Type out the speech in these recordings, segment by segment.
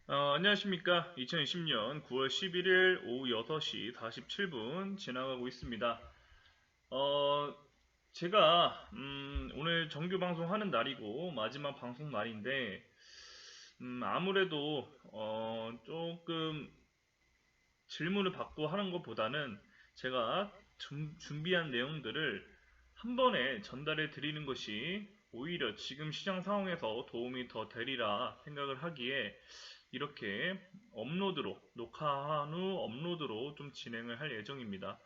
안녕하십니까. 2020년 9월 11일 오후 6시 47분 지나가고 있습니다. 어, 제가 오늘 정규 방송하는 날이고 마지막 방송 날인데 아무래도 조금 질문을 받고 하는 것보다는 제가 준비한 내용들을 한 번에 전달해 드리는 것이 오히려 지금 시장 상황에서 도움이 더 되리라 생각을 하기에 이렇게 업로드로, 녹화한 후 업로드로 좀 진행을 할 예정입니다.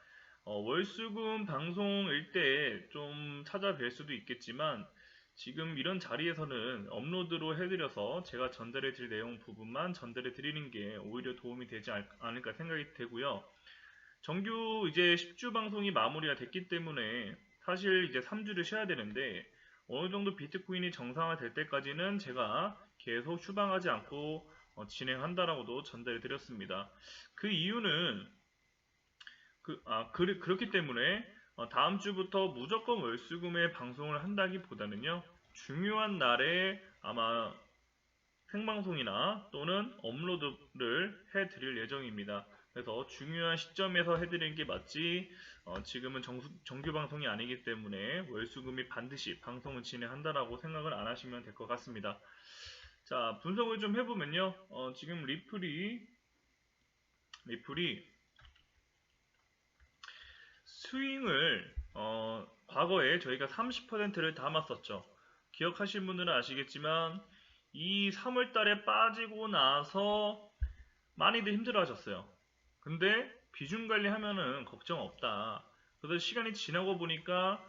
월수금 방송일 때 좀 찾아뵐 수도 있겠지만 지금 이런 자리에서는 업로드로 해드려서 제가 전달해 드릴 내용 부분만 전달해 드리는 게 오히려 도움이 되지 않을까 생각이 되고요. 정규 이제 10주 방송이 마무리가 됐기 때문에 사실 이제 3주를 쉬어야 되는데 어느 정도 비트코인이 정상화 될 때까지는 제가 계속 휴방하지 않고 진행한다라고도 전달해 드렸습니다. 그 이유는 그렇기 때문에 다음 주부터 무조건 월수금에 방송을 한다기보다는요, 중요한 날에 아마 생방송이나 또는 업로드를 해드릴 예정입니다. 그래서 중요한 시점에서 해드리는 게 맞지, 지금은 정규 방송이 아니기 때문에 월수금이 반드시 방송을 진행한다라고 생각을 안 하시면 될 것 같습니다. 자, 분석을 좀 해보면요, 지금 리플이 스윙을 과거에 저희가 30%를 담았었죠. 기억하신 분들은 아시겠지만 이 3월 달에 빠지고 나서 많이들 힘들어 하셨어요. 근데 비중 관리하면은 걱정 없다. 그래서 시간이 지나고 보니까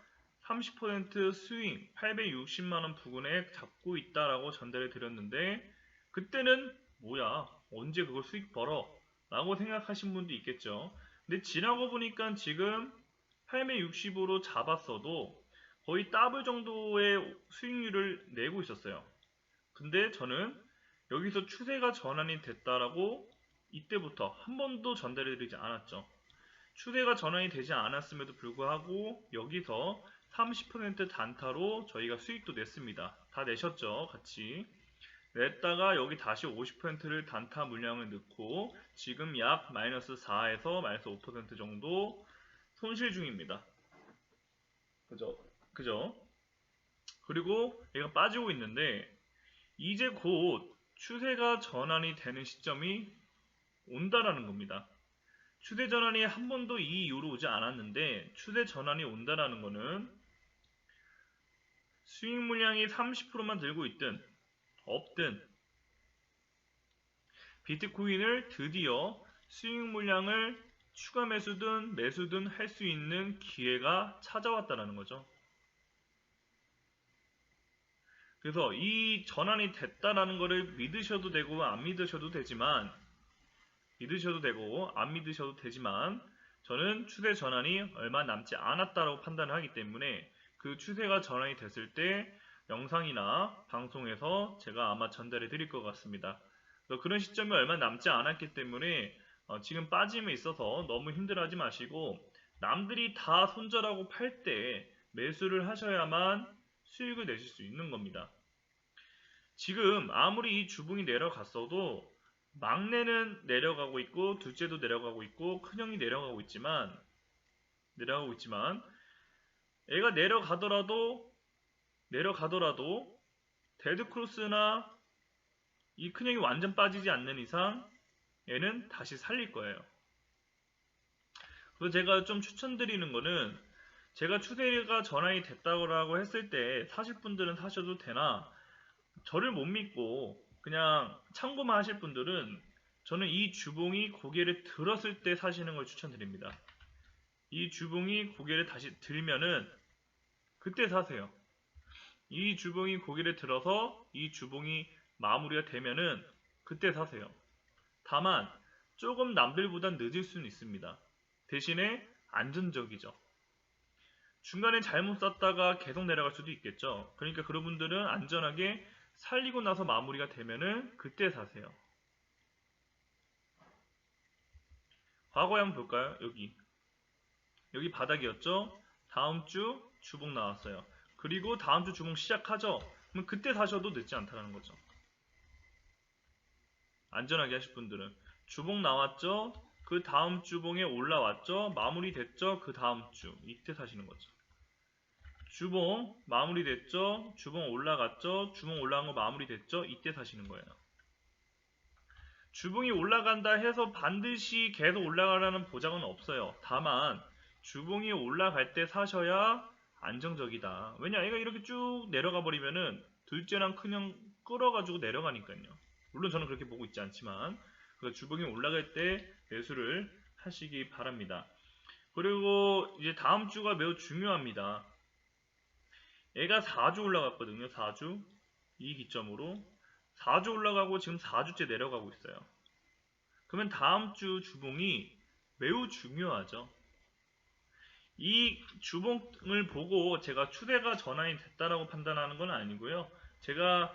30% 스윙 860만원 부근에 잡고 있다라고 전달해 드렸는데 그때는 뭐야 언제 그걸 수익 벌어 라고 생각하신 분도 있겠죠. 근데 지나고 보니까 지금 860으로 잡았어도 거의 더블 정도의 수익률을 내고 있었어요. 근데 저는 여기서 추세가 전환이 됐다라고 이때부터 한 번도 전달해드리지 않았죠. 추세가 전환이 되지 않았음에도 불구하고 여기서 30% 단타로 저희가 수익도 냈습니다. 다 내셨죠? 같이. 냈다가 여기 다시 50%를 단타 물량을 넣고 지금 약 마이너스 4에서 마이너스 5% 정도 손실 중입니다. 그죠? 그죠? 그리고 얘가 빠지고 있는데 이제 곧 추세가 전환이 되는 시점이 온다라는 겁니다. 추세 전환이 한 번도 이 이후로 오지 않았는데 추세 전환이 온다라는 거는 수익 물량이 30%만 들고 있든 없든 비트코인을 드디어 수익 물량을 추가 매수든 매수든 할 수 있는 기회가 찾아왔다라는 거죠. 그래서 이 전환이 됐다라는 것을 믿으셔도 되고 안 믿으셔도 되지만 안 믿으셔도 되지만 저는 추세 전환이 얼마 남지 않았다고 판단을 하기 때문에 그 추세가 전환이 됐을 때 영상이나 방송에서 제가 아마 전달해 드릴 것 같습니다. 그런 시점이 얼마 남지 않았기 때문에 지금 빠짐에 있어서 너무 힘들어하지 마시고 남들이 다 손절하고 팔 때 매수를 하셔야만 수익을 내실 수 있는 겁니다. 지금 아무리 이 주봉이 내려갔어도 막내는 내려가고 있고 둘째도 내려가고 있고 큰형이 내려가고 있지만 애가 내려가더라도 데드크로스나 이 큰형이 완전 빠지지 않는 이상 얘는 다시 살릴 거예요. 그래서 제가 좀 추천드리는 거는 제가 추세가 전환이 됐다고 했을 때 사실 분들은 사셔도 되나 저를 못 믿고 그냥 참고만 하실 분들은 저는 이 주봉이 고개를 들었을 때 사시는 걸 추천드립니다. 이 주봉이 고개를 다시 들면은 그때 사세요. 이 주봉이 고개를 들어서 이 주봉이 마무리가 되면은 그때 사세요. 다만 조금 남들보다 늦을 수는 있습니다. 대신에 안전적이죠. 중간에 잘못 샀다가 계속 내려갈 수도 있겠죠. 그러니까 그런 분들은 안전하게 살리고 나서 마무리가 되면은 그때 사세요. 과거에 한번 볼까요? 여기 바닥이었죠? 다음 주 주봉 나왔어요. 그리고 다음 주 주봉 시작하죠? 그럼 그때 사셔도 늦지 않다는 거죠. 안전하게 하실 분들은. 주봉 나왔죠? 그 다음 주봉에 올라왔죠? 마무리 됐죠? 그 다음 주. 이때 사시는 거죠. 주봉 마무리 됐죠? 주봉 올라갔죠? 주봉 올라간 거 마무리 됐죠? 이때 사시는 거예요. 주봉이 올라간다 해서 반드시 계속 올라가라는 보장은 없어요. 다만 주봉이 올라갈 때 사셔야 안정적이다. 왜냐, 얘가 이렇게 쭉 내려가 버리면은 둘째랑 그냥 끌어가지고 내려가니까요. 물론 저는 그렇게 보고 있지 않지만, 그래서 주봉이 올라갈 때 매수를 하시기 바랍니다. 그리고 이제 다음 주가 매우 중요합니다. 얘가 4주 올라갔거든요. 4주. 이 기점으로 4주 올라가고 지금 4주째 내려가고 있어요. 그러면 다음 주 주봉이 매우 중요하죠. 이 주봉을 보고 제가 추세가 전환이 됐다라고 판단하는 건 아니고요. 제가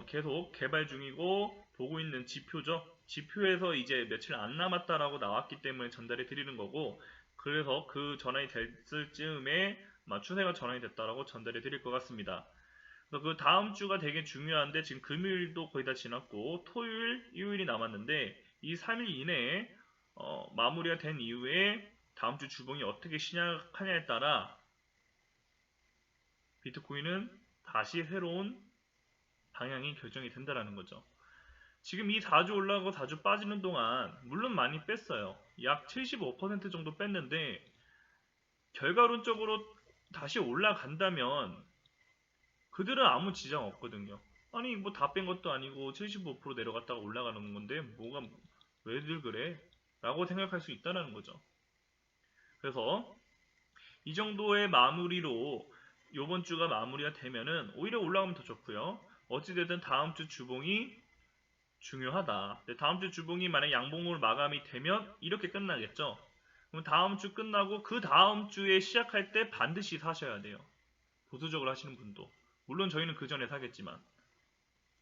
계속 개발 중이고 보고 있는 지표죠. 지표에서 이제 며칠 안 남았다라고 나왔기 때문에 전달해 드리는 거고, 그래서 그 전환이 됐을 즈음에 추세가 전환이 됐다라고 전달해 드릴 것 같습니다. 그래서 그 다음 주가 되게 중요한데, 지금 금요일도 거의 다 지났고 토요일, 일요일이 남았는데 이 3일 이내에 마무리가 된 이후에 다음 주 주봉이 어떻게 시작하냐에 따라 비트코인은 다시 새로운 방향이 결정이 된다라는 거죠. 지금 이 4주 올라가고 4주 빠지는 동안 물론 많이 뺐어요. 약 75% 정도 뺐는데 결과론적으로 다시 올라간다면 그들은 아무 지장 없거든요. 아니 뭐 다 뺀 것도 아니고 75% 내려갔다가 올라가는 건데 뭐가 왜들 그래? 라고 생각할 수 있다는 거죠. 그래서 이 정도의 마무리로 요번 주가 마무리가 되면은 오히려 올라가면 더 좋고요. 어찌되든 다음 주 주봉이 중요하다. 다음 주 주봉이 만약 양봉으로 마감이 되면 이렇게 끝나겠죠. 그럼 다음 주 끝나고 그 다음 주에 시작할 때 반드시 사셔야 돼요. 보수적으로 하시는 분도. 물론 저희는 그 전에 사겠지만.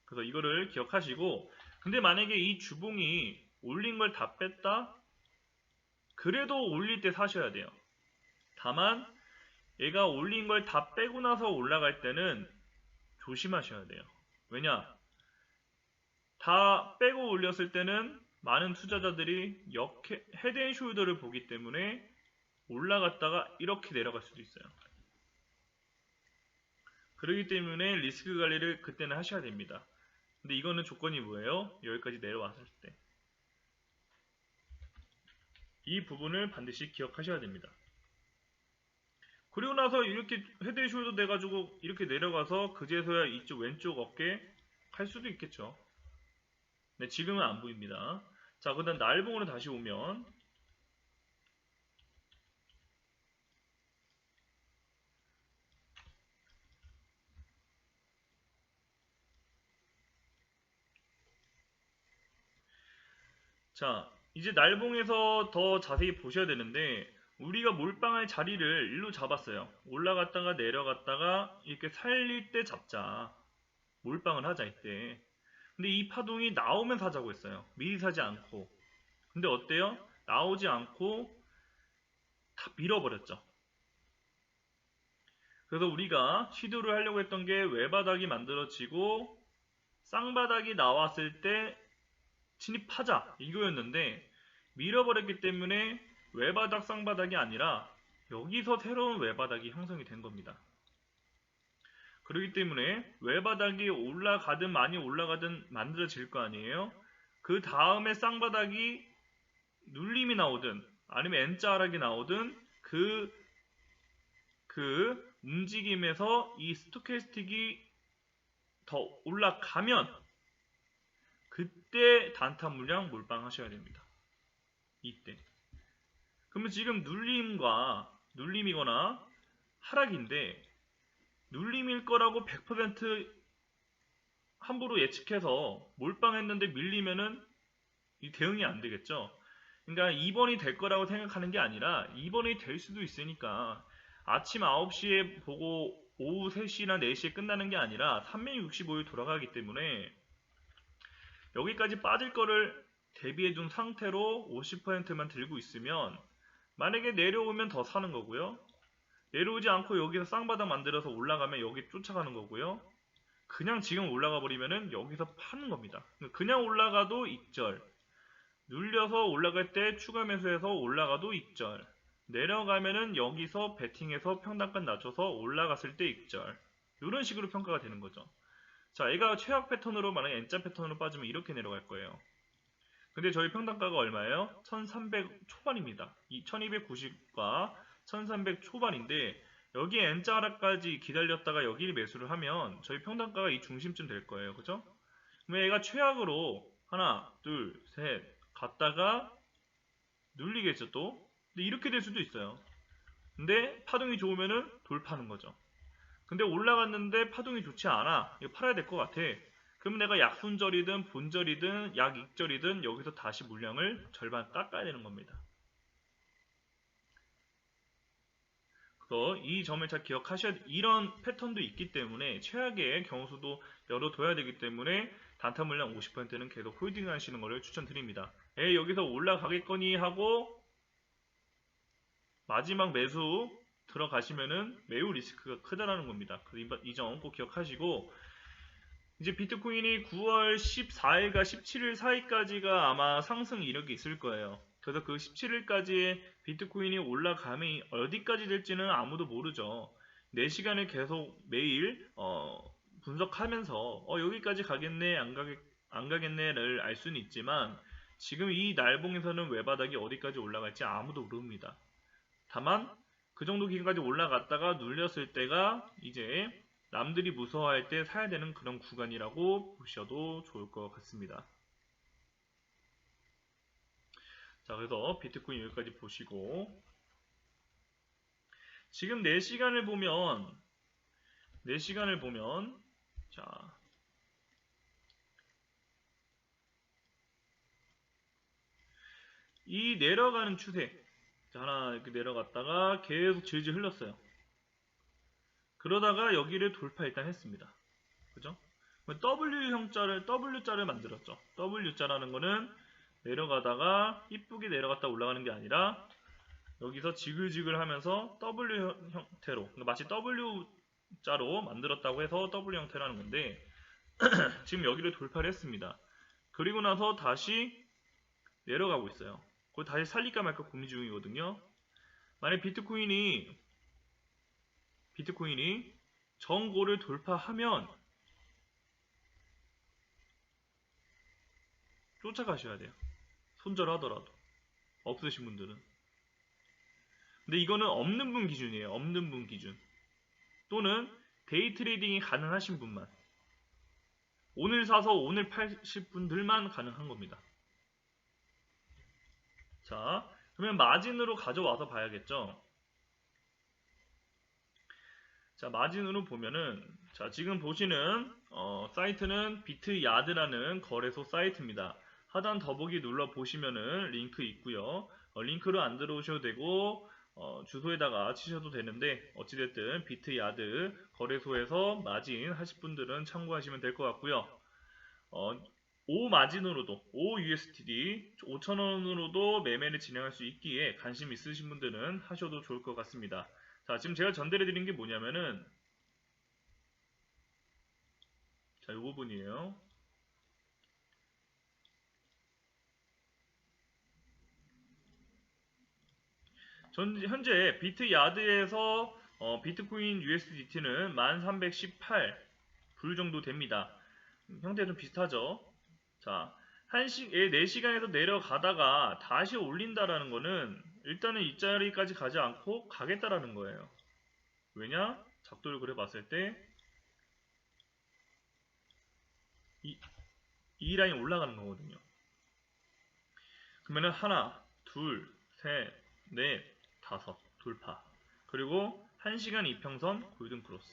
그래서 이거를 기억하시고, 근데 만약에 이 주봉이 올린 걸 다 뺐다? 그래도 올릴 때 사셔야 돼요. 다만 얘가 올린 걸 다 빼고 나서 올라갈 때는 조심하셔야 돼요. 왜냐? 다 빼고 올렸을 때는 많은 투자자들이 헤드앤숄더를 보기 때문에 올라갔다가 이렇게 내려갈 수도 있어요. 그렇기 때문에 리스크 관리를 그때는 하셔야 됩니다. 근데 이거는 조건이 뭐예요? 여기까지 내려왔을 때. 이 부분을 반드시 기억하셔야 됩니다. 그리고 나서 이렇게 헤드앤숄더 돼가지고 이렇게 내려가서 그제서야 이쪽 왼쪽 어깨 갈 수도 있겠죠. 네, 지금은 안 보입니다. 자, 그 다음 날봉으로 다시 오면 자, 이제 날봉에서 더 자세히 보셔야 되는데 우리가 몰빵할 자리를 일로 잡았어요. 올라갔다가 내려갔다가 이렇게 살릴 때 잡자. 몰빵을 하자 이때. 근데 이 파동이 나오면 사자고 했어요. 미리 사지 않고. 근데 어때요? 나오지 않고 다 밀어버렸죠. 그래서 우리가 시도를 하려고 했던 게 외바닥이 만들어지고 쌍바닥이 나왔을 때 진입하자 이거였는데 밀어버렸기 때문에 외바닥 쌍바닥이 아니라 여기서 새로운 외바닥이 형성이 된 겁니다. 그렇기 때문에 외바닥이 올라가든 많이 올라가든 만들어질 거 아니에요. 그 다음에 쌍바닥이 눌림이 나오든 아니면 N자락이 나오든 그 움직임에서 이 스토캐스틱이 더 올라가면 그때 단타 물량 몰빵하셔야 됩니다. 이때. 그러면 지금 눌림이거나 하락인데 눌림일 거라고 100% 함부로 예측해서 몰빵했는데 밀리면은 이 대응이 안 되겠죠. 그러니까 2번이 될 거라고 생각하는 게 아니라 2번이 될 수도 있으니까 아침 9시에 보고 오후 3시나 4시에 끝나는 게 아니라 365일 돌아가기 때문에 여기까지 빠질 거를 대비해 둔 상태로 50%만 들고 있으면 만약에 내려오면 더 사는 거고요. 내려오지 않고 여기서 쌍바닥 만들어서 올라가면 여기 쫓아가는 거고요. 그냥 지금 올라가 버리면은 여기서 파는 겁니다. 그냥 올라가도 익절, 눌려서 올라갈 때 추가 매수해서 올라가도 익절, 내려가면은 여기서 베팅해서 평단가 낮춰서 올라갔을 때 익절, 이런 식으로 평가가 되는 거죠. 자, 얘가 최악 패턴으로 만약에 N자 패턴으로 빠지면 이렇게 내려갈 거예요. 근데 저희 평단가가 얼마예요? 1300 초반입니다. 1290과 1300 초반인데 여기 N자 하락까지 기다렸다가 여기를 매수를 하면 저희 평단가가 이 중심쯤 될 거예요. 그죠? 그러면 얘가 최악으로 하나, 둘, 셋 갔다가 눌리겠죠 또. 근데 이렇게 될 수도 있어요. 근데 파동이 좋으면은 돌파하는 거죠. 근데 올라갔는데 파동이 좋지 않아. 이거 팔아야 될 것 같아. 그러면 내가 약순절이든 본절이든 약익절이든 여기서 다시 물량을 절반 깎아야 되는 겁니다. 그래서 이 점을 잘 기억하셔야 돼. 이런 패턴도 있기 때문에 최악의 경우수도 열어둬야 되기 때문에 단타 물량 50%는 계속 홀딩 하시는 것을 추천드립니다. 여기서 올라가겠거니 하고 마지막 매수 들어가시면은 매우 리스크가 크다라는 겁니다. 이 점 꼭 기억하시고 이제 비트코인이 9월 14일과 17일 사이까지가 아마 상승 이력이 있을 거예요. 그래서 그 17일까지 비트코인이 올라감이 어디까지 될지는 아무도 모르죠. 4시간을 계속 매일 분석하면서 여기까지 가겠네 안 가겠네를 알 수는 있지만 지금 이 날봉에서는 외바닥이 어디까지 올라갈지 아무도 모릅니다. 다만 그 정도 기간까지 올라갔다가 눌렸을 때가 이제 남들이 무서워할 때 사야 되는 그런 구간이라고 보셔도 좋을 것 같습니다. 자, 그래서 비트코인 여기까지 보시고 지금 4시간을 보면 자, 이 내려가는 추세 하나 이렇게 내려갔다가 계속 질질 흘렀어요. 그러다가 여기를 돌파 일단 했습니다. 그죠? W자를 만들었죠. W자라는 거는 내려가다가 이쁘게 내려갔다 올라가는 게 아니라 여기서 지글지글 하면서 W 형태로 그러니까 마치 W자로 만들었다고 해서 W 형태라는 건데 지금 여기를 돌파를 했습니다. 그리고 나서 다시 내려가고 있어요. 그걸 다시 살릴까 말까 고민 중이거든요. 만약 비트코인이 정고를 돌파하면 쫓아가셔야 돼요. 손절하더라도 없으신 분들은. 근데 이거는 없는 분 기준이에요. 없는 분 기준. 또는 데이 트레이딩이 가능하신 분만. 오늘 사서 오늘 팔실 분들만 가능한 겁니다. 자, 그러면 마진으로 가져와서 봐야겠죠. 자, 마진으로 보면은 자, 지금 보시는 사이트는 비트야드라는 거래소 사이트입니다. 하단 더보기 눌러 보시면은 링크 있고요. 링크로 안 들어오셔도 되고 주소에다가 치셔도 되는데 어찌됐든 비트야드 거래소에서 마진 하실 분들은 참고하시면 될 것 같고요. 5 마진으로도 5 USDT 5,000원으로도 매매를 진행할 수 있기에 관심 있으신 분들은 하셔도 좋을 것 같습니다. 자, 지금 제가 전달해 드린 게 뭐냐면은 자, 이 부분이에요. 현재 비트야드에서 비트코인 USDT는 1318불 정도 됩니다. 형태가 좀 비슷하죠. 자, 4시간에서 내려가다가 다시 올린다라는 거는 일단은 이 자리까지 가지 않고 가겠다라는 거예요. 왜냐? 작도를 그려 봤을 때 이 라인 올라가는 거거든요. 그러면은 하나, 둘, 셋, 넷, 다섯 돌파. 그리고 1시간 이평선 골든 크로스.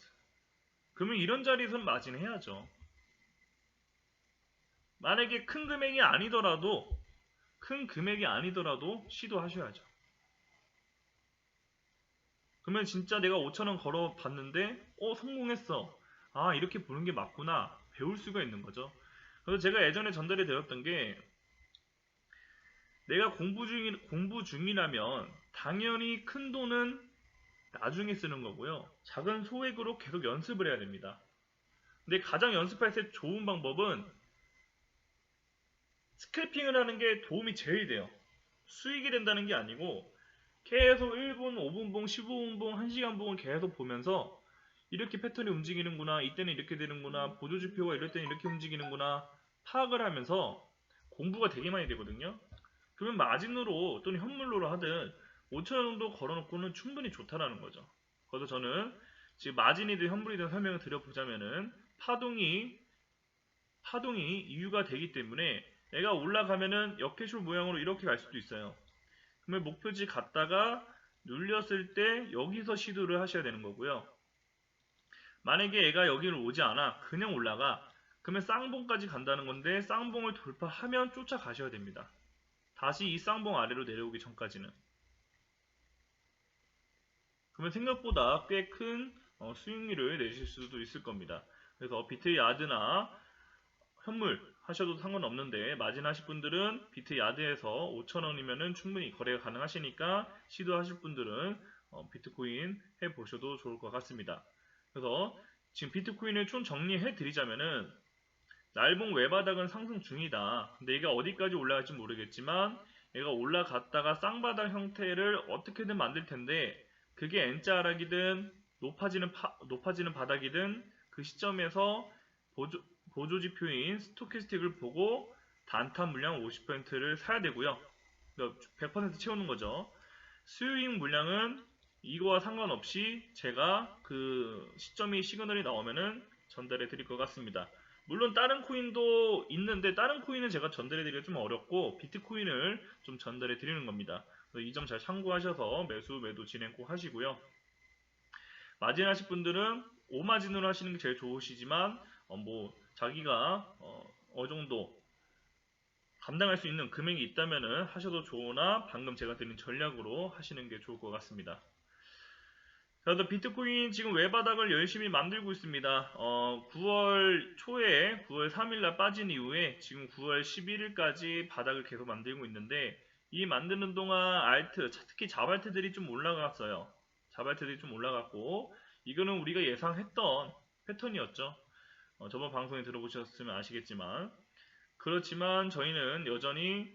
그러면 이런 자리에서는 마진 해야죠. 만약에 큰 금액이 아니더라도 시도하셔야죠. 그러면 진짜 내가 5,000원 걸어 봤는데 성공했어. 아, 이렇게 보는 게 맞구나. 배울 수가 있는 거죠. 그래서 제가 예전에 전달해 드렸던 게 내가 공부 중이라면 당연히 큰 돈은 나중에 쓰는 거고요. 작은 소액으로 계속 연습을 해야 됩니다. 근데 가장 연습할 때 좋은 방법은 스크래핑을 하는 게 도움이 제일 돼요. 수익이 된다는 게 아니고 계속 1분, 5분봉, 15분봉, 1시간봉을 계속 보면서 이렇게 패턴이 움직이는구나, 이때는 이렇게 되는구나, 보조지표가 이럴 때는 이렇게 움직이는구나 파악을 하면서 공부가 되게 많이 되거든요. 그러면 마진으로 또는 현물로로 하든 5,000원 정도 걸어놓고는 충분히 좋다라는 거죠. 그래서 저는 지금 마진이든 현물이든 설명을 드려보자면은 파동이 이유가 되기 때문에 얘가 올라가면은 역회술 모양으로 이렇게 갈 수도 있어요. 그러면 목표지 갔다가 눌렸을 때 여기서 시도를 하셔야 되는 거고요. 만약에 얘가 여기를 오지 않아 그냥 올라가 그러면 쌍봉까지 간다는 건데 쌍봉을 돌파하면 쫓아가셔야 됩니다. 다시 이 쌍봉 아래로 내려오기 전까지는. 그러면 생각보다 꽤 큰 수익률을 내실 수도 있을 겁니다. 그래서 비트 야드나 현물 하셔도 상관없는데 마진 하실 분들은 비트 야드에서 5,000원이면 충분히 거래가 가능하시니까 시도하실 분들은 비트코인 해보셔도 좋을 것 같습니다. 그래서 지금 비트코인을 총 정리해 드리자면은 날봉 외바닥은 상승 중이다. 근데 얘가 어디까지 올라갈지 모르겠지만 얘가 올라갔다가 쌍바닥 형태를 어떻게든 만들 텐데 그게 N자락이든 높아지는 바닥이든 그 시점에서 보조지표인 스토캐스틱을 보고 단타 물량 50%를 사야 되고요. 100% 채우는 거죠. 수요익 물량은 이거와 상관없이 제가 그 시점이 시그널이 나오면은 전달해 드릴 것 같습니다. 물론 다른 코인도 있는데 다른 코인은 제가 전달해 드리기가 좀 어렵고 비트코인을 좀 전달해 드리는 겁니다. 이 점 잘 참고하셔서 매수 매도 진행 꼭 하시고요. 마진 하실 분들은 5마진으로 하시는 게 제일 좋으시지만 뭐 자기가 정도 감당할 수 있는 금액이 있다면 하셔도 좋으나 방금 제가 드린 전략으로 하시는 게 좋을 것 같습니다. 그래서 비트코인 지금 외바닥을 열심히 만들고 있습니다. 9월 초에 9월 3일날 빠진 이후에 지금 9월 11일까지 바닥을 계속 만들고 있는데 이 만드는 동안 알트, 특히 자발트들이 좀 올라갔어요. 자발트들이 좀 올라갔고 이거는 우리가 예상했던 패턴이었죠. 저번 방송에 들어보셨으면 아시겠지만 그렇지만 저희는 여전히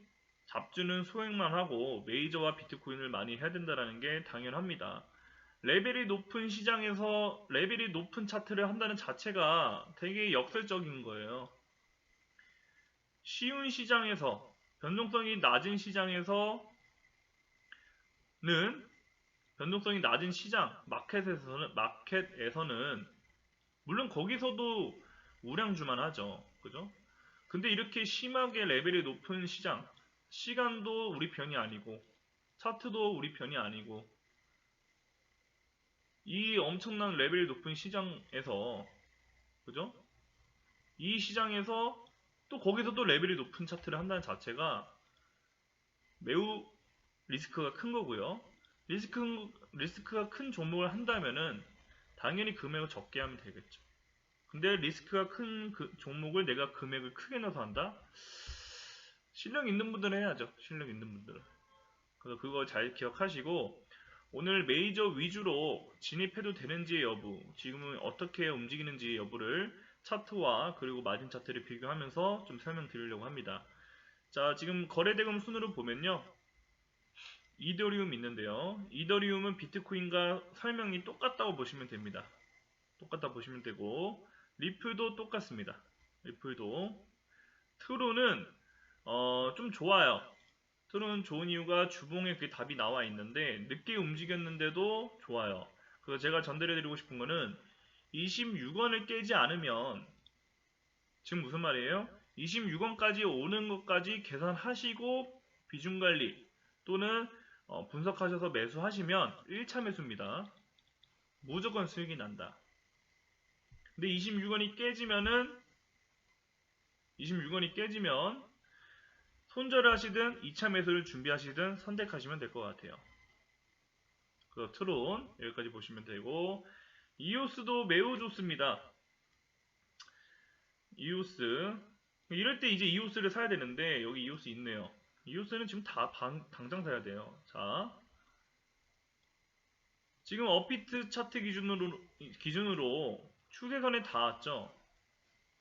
잡주는 소액만 하고 메이저와 비트코인을 많이 해야 된다는 게 당연합니다. 레벨이 높은 시장에서 레벨이 높은 차트를 한다는 자체가 되게 역설적인 거예요. 쉬운 시장에서 변동성이 낮은 시장에서는 변동성이 낮은 시장 마켓에서는 물론 거기서도 우량주만 하죠. 그죠? 근데 이렇게 심하게 레벨이 높은 시장 시간도 우리 편이 아니고 차트도 우리 편이 아니고 이 엄청난 레벨이 높은 시장에서 그죠? 이 시장에서 또 거기서도 레벨이 높은 차트를 한다는 자체가 매우 리스크가 큰 거고요. 리스크가 큰 종목을 한다면은 당연히 금액을 적게 하면 되겠죠. 근데 리스크가 큰 그 종목을 내가 금액을 크게 넣어서 한다? 실력 있는 분들은 해야죠. 실력 있는 분들은. 그래서 그거 잘 기억하시고 오늘 메이저 위주로 진입해도 되는지의 여부, 지금은 어떻게 움직이는지 여부를 차트와 그리고 마진 차트를 비교하면서 좀 설명드리려고 합니다. 자, 지금 거래대금 순으로 보면요. 이더리움 있는데요. 이더리움은 비트코인과 설명이 똑같다고 보시면 됩니다. 똑같다 보시면 되고 리플도 똑같습니다. 리플도 트론은 좀 좋아요. 트론은 좋은 이유가 주봉에 그게 답이 나와 있는데 늦게 움직였는데도 좋아요. 그래서 제가 전달해드리고 싶은 거는 26원을 깨지 않으면 지금 무슨 말이에요? 26원까지 오는 것까지 계산하시고 비중관리 또는 분석하셔서 매수하시면 1차 매수입니다. 무조건 수익이 난다. 근데 26원이 깨지면 손절을 하시든 2차 매수를 준비하시든 선택하시면 될 것 같아요. 그 트론 여기까지 보시면 되고 이오스도 매우 좋습니다. 이오스 이럴 때 이제 이오스를 사야 되는데 여기 이오스 있네요. 이오스는 지금 다 당장 사야 돼요. 자, 지금 업비트 차트 기준으로 추세선에 닿았죠.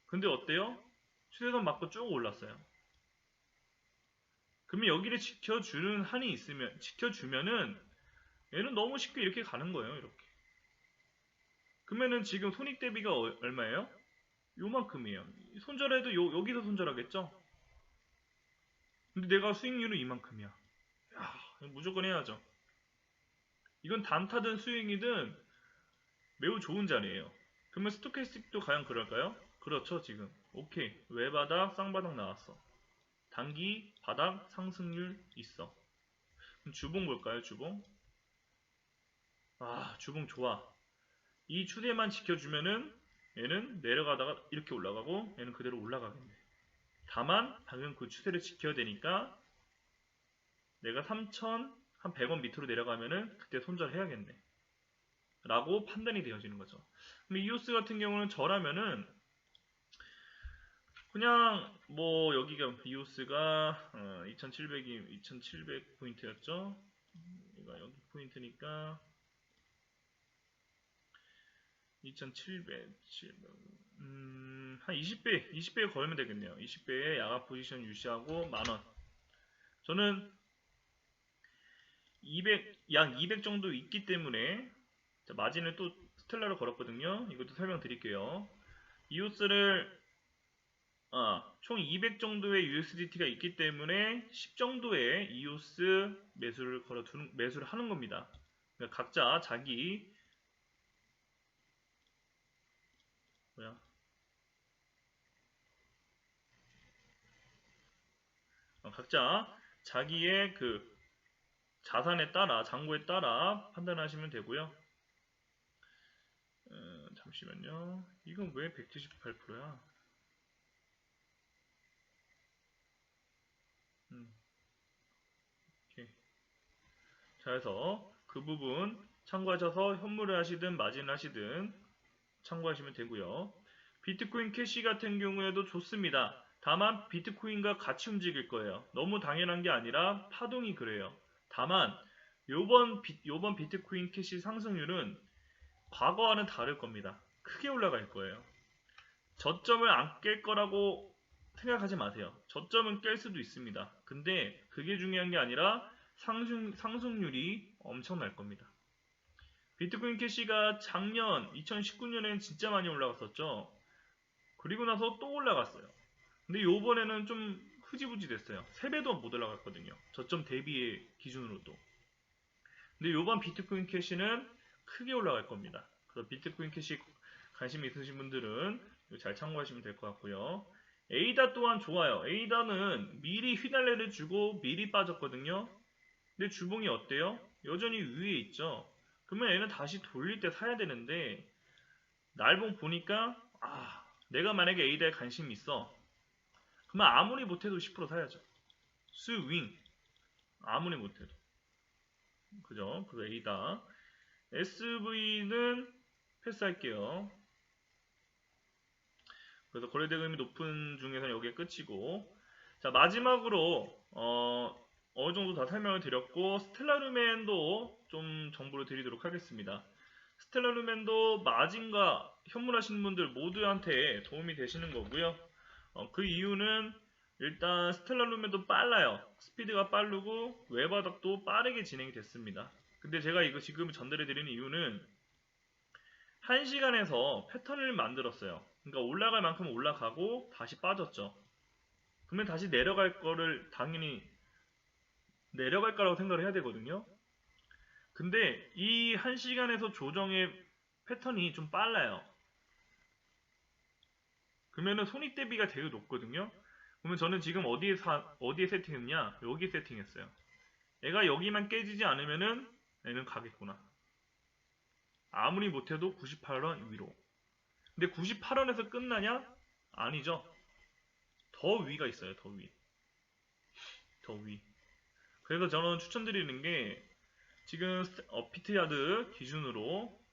근데 어때요? 추세선 맞고 쭉 올랐어요. 그러면 여기를 지켜주는 한이 있으면, 지켜주면은 얘는 너무 쉽게 이렇게 가는 거예요. 이렇게. 그러면은 지금 손익 대비가 얼마예요? 요만큼이에요. 손절해도 여기서 손절하겠죠? 근데 내가 수익률은 이만큼이야. 야, 무조건 해야죠. 이건 단타든 수익이든 매우 좋은 자리예요. 그러면 스토캐스틱도 과연 그럴까요? 그렇죠, 지금. 오케이. 외바닥, 쌍바닥 나왔어. 단기, 바닥, 상승률 있어. 그럼 주봉 볼까요, 주봉? 아, 주봉 좋아. 이 추세만 지켜주면은 얘는 내려가다가 이렇게 올라가고 얘는 그대로 올라가겠네. 다만 방금 그 추세를 지켜야 되니까 내가 3천 한 100원 밑으로 내려가면은 그때 손절해야겠네. 라고 판단이 되어지는 거죠. 그럼 이오스 같은 경우는 저라면은 그냥 뭐 여기가 이오스가 2700이 2700 포인트였죠. 얘가 여기 포인트니까 2700, 한 20배 걸면 되겠네요. 20배에 야간 포지션 유지하고 만원. 저는 약 200 정도 있기 때문에 마진을 또 스텔라로 걸었거든요. 이것도 설명드릴게요. 이오스를 총 200 정도의 USDT가 있기 때문에 10 정도의 이오스 매수를 하는 겁니다. 그러니까 각자 자기 각자 자기의 그 자산에 따라 잔고에 따라 판단하시면 되고요. 잠시만요. 이건 왜 178%야? 오케이. 자, 해서 그 부분 참고하셔서 현물을 하시든 마진을 하시든 참고하시면 되고요. 비트코인 캐시 같은 경우에도 좋습니다. 다만 비트코인과 같이 움직일 거예요. 너무 당연한 게 아니라 파동이 그래요. 다만 요번 비트코인 캐시 상승률은 과거와는 다를 겁니다. 크게 올라갈 거예요. 저점을 안 깰 거라고 생각하지 마세요. 저점은 깰 수도 있습니다. 근데 그게 중요한 게 아니라 상승률이 엄청날 겁니다. 비트코인 캐시가 작년 2019년에는 진짜 많이 올라갔었죠. 그리고 나서 또 올라갔어요. 근데 요번에는 좀 흐지부지 됐어요. 3배도 못 올라갔거든요. 저점 대비의 기준으로도. 근데 요번 비트코인 캐시는 크게 올라갈 겁니다. 그래서 비트코인 캐시 관심 있으신 분들은 잘 참고하시면 될 것 같고요. 에이다 또한 좋아요. 에이다는 미리 휘날레를 주고 미리 빠졌거든요. 근데 주봉이 어때요? 여전히 위에 있죠. 그러면 얘는 다시 돌릴 때 사야 되는데 날봉 보니까 내가 만약에 에이다에 관심이 있어. 그러면 아무리 못해도 10% 사야죠. 스윙 아무리 못해도. 그죠? 그래서 A다. SV는 패스할게요. 그래서 거래대금이 높은 중에서는 여기에 끝이고, 자 마지막으로 어느 정도 다 설명을 드렸고 스텔라루멘도 좀 정보를 드리도록 하겠습니다. 스텔라루멘도 마진과 현물하시는 분들 모두한테 도움이 되시는 거고요. 그 이유는 일단 스텔라루멘도 빨라요. 스피드가 빠르고 외바닥도 빠르게 진행이 됐습니다. 근데 제가 이거 지금 전달해드리는 이유는 1시간에서 패턴을 만들었어요. 그러니까 올라갈 만큼 올라가고 다시 빠졌죠. 그러면 다시 내려갈 거를 당연히 내려갈 거라고 생각을 해야 되거든요. 근데 이 1시간에서 조정의 패턴이 좀 빨라요. 그러면은 손익 대비가 되게 높거든요. 그러면 저는 지금 어디에 세팅했냐? 여기 세팅했어요. 얘가 여기만 깨지지 않으면은 얘는 가겠구나. 아무리 못해도 98원 위로. 근데 98원에서 끝나냐? 아니죠. 더 위가 있어요. 더 위. 더 위. 그래서 저는 추천드리는 게 지금 비트야드 기준으로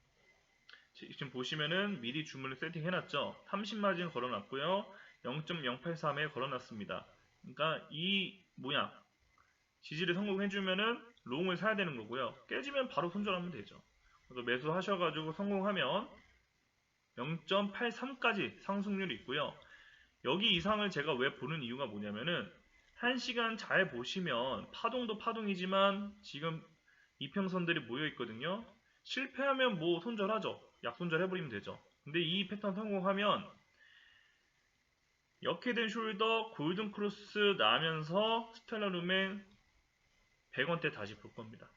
지금 보시면은 미리 주문을 세팅해놨죠. 30마진 걸어놨고요. 0.083에 걸어놨습니다. 그러니까 이 모양 지지를 성공해주면은 롱을 사야 되는 거고요. 깨지면 바로 손절하면 되죠. 그래서 매수하셔가지고 성공하면 0.83까지 상승률이 있고요. 여기 이상을 제가 왜 보는 이유가 뭐냐면은 1시간 잘 보시면 파동도 파동이지만 지금 이평선들이 모여 있거든요. 실패하면 뭐 손절하죠. 약손절 해버리면 되죠. 근데 이 패턴 성공하면 역헤드 숄더 골든 크로스 나면서 스텔라 루멘 100원대 다시 볼 겁니다.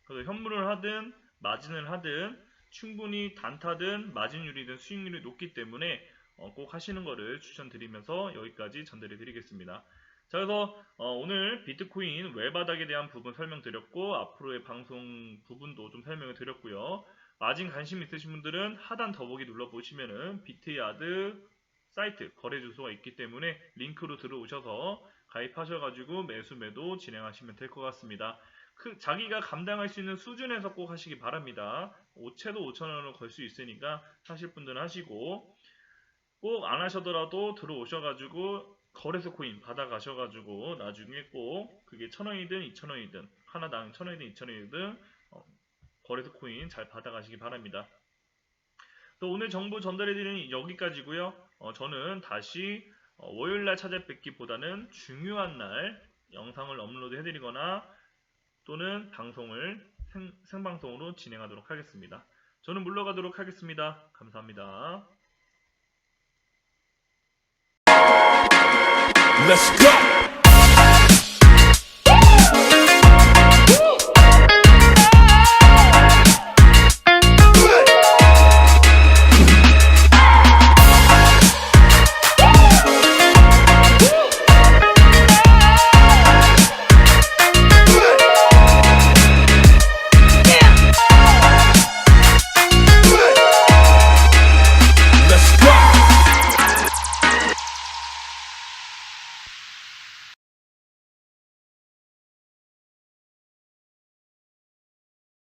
그래서 현물을 하든 마진을 하든 충분히 단타든 마진율이든 수익률이 높기 때문에 꼭 하시는 거를 추천드리면서 여기까지 전달해 드리겠습니다. 자, 그래서 오늘 비트코인 외바닥에 대한 부분 설명드렸고 앞으로의 방송 부분도 좀 설명을 드렸고요. 마진 관심 있으신 분들은 하단 더보기 눌러보시면은 비트야드 사이트 거래 주소가 있기 때문에 링크로 들어오셔서 가입하셔가지고 매수 매도 진행하시면 될 것 같습니다. 자기가 감당할 수 있는 수준에서 꼭 하시기 바랍니다. 5채도 5,000원을 걸 수 있으니까 하실 분들은 하시고 꼭 안 하셔더라도 들어오셔가지고 거래소 코인 받아가셔가지고 나중에 꼭 그게 1,000원이든 2,000원이든 하나당 1,000원이든 2,000원이든 거래소 코인 잘 받아가시기 바랍니다. 또 오늘 정보 전달해드리는 여기까지고요. 저는 다시 월요일날 찾아뵙기보다는 중요한 날 영상을 업로드 해드리거나 또는 방송을 생방송으로 진행하도록 하겠습니다. 저는 물러가도록 하겠습니다. 감사합니다. Let's go.